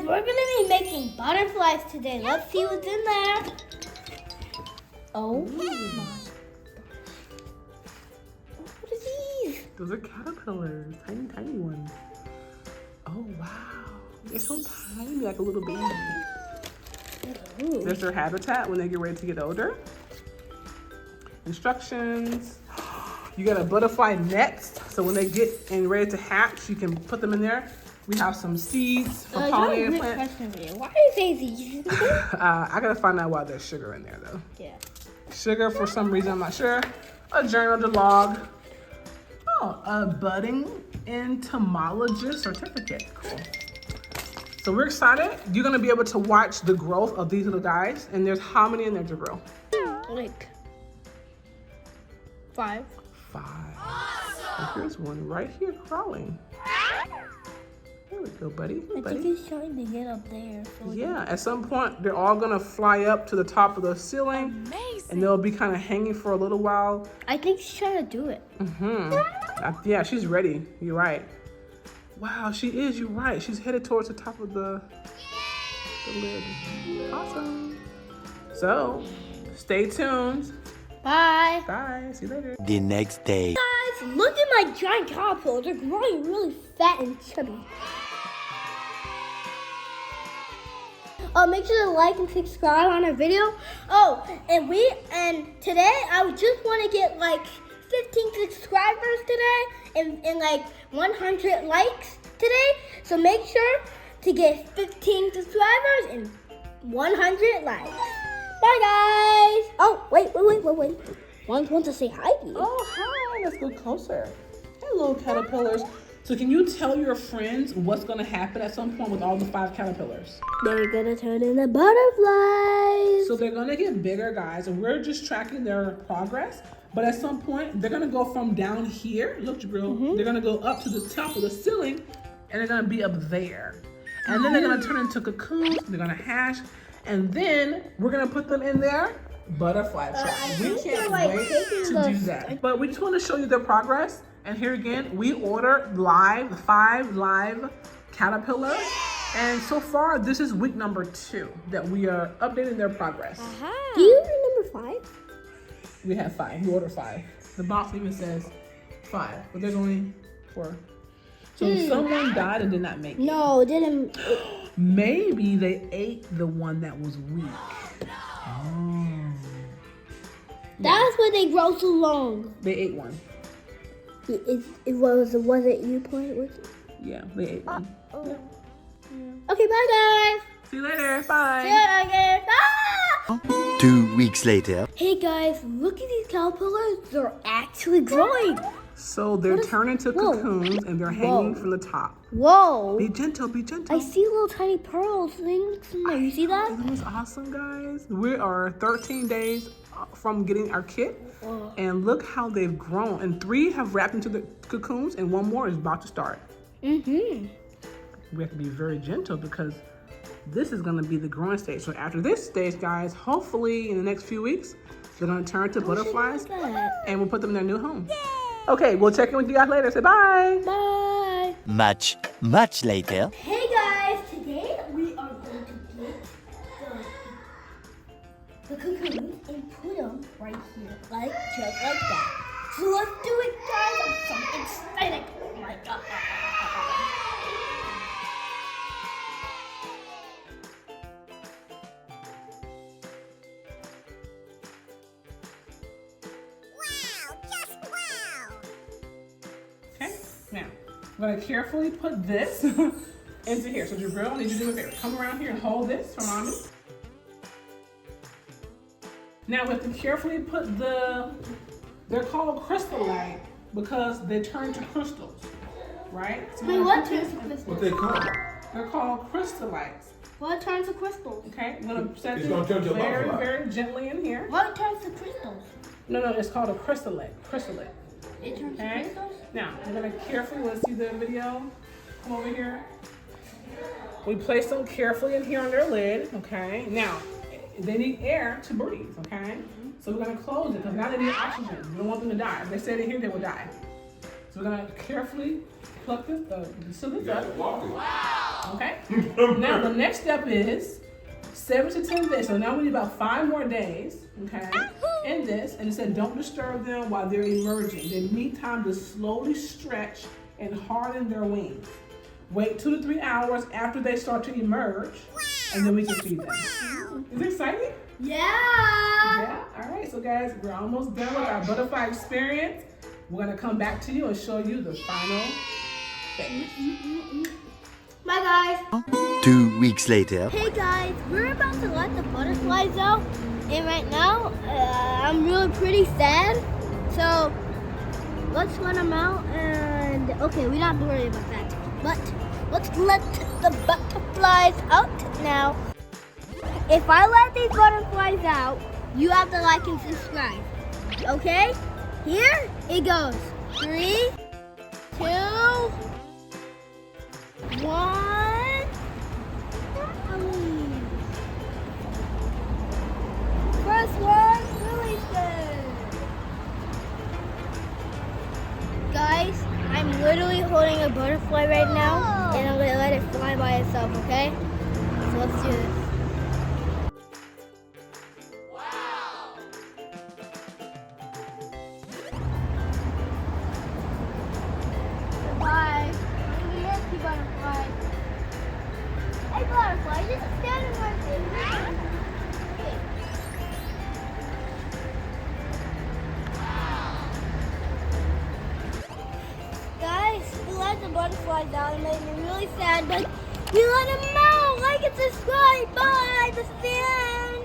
we're gonna be making butterflies today. Let's see what's in there. Oh my. What are these? Those are caterpillars, tiny, tiny ones. Oh, wow. They're so tiny, like a little baby. Ooh. There's their habitat when they get ready to get older. Instructions. You got a butterfly nest, so when they get and ready to hatch, you can put them in there. We have some seeds for pollinator plants. Why do you say these? I gotta find out why there's sugar in there though. Yeah. Sugar for some reason, I'm not sure. A journal to log. Oh, a budding entomologist certificate. Cool. So we're excited. You're gonna be able to watch the growth of these little guys. And there's how many in there, Jabril? Like 5. 5. And here's one right here crawling. There we go, buddy. Hey, I buddy. think he's trying to get up there. So Yeah, at some point, they're all gonna fly up to the top of the ceiling. Amazing. And they'll be kind of hanging for a little while. I think she's trying to do it. Yeah, she's ready. You're right. Wow, she is. You're right. She's headed towards the top of the lid. Awesome. So, stay tuned. Bye. Bye. See you later. The next day. Guys, look at my giant caterpillars. They're growing really fat and chubby. Make sure to like and subscribe on our video. Oh, and today I just want to get like 15 subscribers today and like 100 likes today. So make sure to get 15 subscribers and 100 likes. Bye guys. Oh, wait. Want to say hi to you. Oh, hi. Let's go closer. Hello, caterpillars. So can you tell your friends what's going to happen at some point with all the 5 caterpillars? They're gonna turn into butterflies. So they're going to get bigger, guys, and we're just tracking their progress. But at some point, they're going to go from down here. Look, Jabril. They're going to go up to the top of the ceiling, and they're going to be up there. And then they're going to turn into cocoons. They're going to hatch. And then we're going to put them in their butterfly trap. We can't wait to do that. But we just want to show you their progress. And here again, we ordered 5 live caterpillars. And so far, this is week number 2 that we are updating their progress. Do you remember 5? We have 5. We ordered 5. The box even says 5, but there's only 4. So someone died and did not make it. No, didn't. Maybe they ate the one that was weak. Oh. That's why they grow so long. They ate one. Was it you playing with? Yeah, they ate one. Yeah. Okay, bye guys. See you later. Bye. See you again. Ah! 2 weeks later. Hey guys, look at these caterpillars. They're actually growing. So they're turning into cocoons and they're hanging from the top. Whoa. Be gentle, be gentle. I see little tiny pearls things in there. You see that? Isn't this awesome, guys? We are 13 days from getting our kit. And look how they've grown. And 3 have wrapped into the cocoons and 1 more is about to start. We have to be very gentle because this is gonna be the growing stage. So after this stage, guys, hopefully in the next few weeks, they're gonna turn to butterflies and we'll put them in their new home. Okay, we'll check in with you guys later. Say bye. Bye. Much later. Hey guys, today we are going to get the cocoons and put them right here, just like that. So let's do it, guys. I'm so excited. Oh my god. Okay, now I'm gonna carefully put this into here. So Jabril, I need you to do a favor. Come around here and hold this for mommy. Now we have to carefully put they're called crystallite because they turn to crystals, right? So Wait, what turns to crystals? What they call? they're called crystallites. What turns to crystals? Okay, I'm gonna set It's it gonna turn to a very, butterfly. very gently in here. What turns to crystals? No, it's called a chrysalis. It turns to Okay. crystals? Now we're gonna carefully. Let's see the video. Come over here. We place them carefully in here on their lid. Okay. Now they need air to breathe. Okay. So we're gonna close it because now they need oxygen. We don't want them to die. If they stayed in here, they would die. So we're gonna carefully pluck this, seal this up. Okay? Now the next step is 7 to 10 days. So now we need about 5 more days, okay, in this. And it said don't disturb them while they're emerging. They need time to slowly stretch and harden their wings. Wait 2 to 3 hours after they start to emerge, and then we can feed them. Is it exciting? Yeah. Yeah? All right, so guys, we're almost done with our butterfly experience. We're gonna come back to you and show you the final phase. Bye, guys. 2 weeks later. Hey, guys. We're about to let the butterflies out. And right now, I'm really pretty sad. So, let's let them out. And, okay, we don't have to worry about that. But, let's let the butterflies out now. If I let these butterflies out, you have to like and subscribe. Okay? Here it goes. 3, 2, 1. First one, releases. Guys, I'm literally holding a butterfly right now, and I'm gonna let it fly by itself, okay? So let's do this. Bye. Hey, butterfly. Hey, butterfly, just standing right there. Okay. Guys, we let the butterflies out. It made me really sad, but we let them out. Like and subscribe. Bye. That's the end.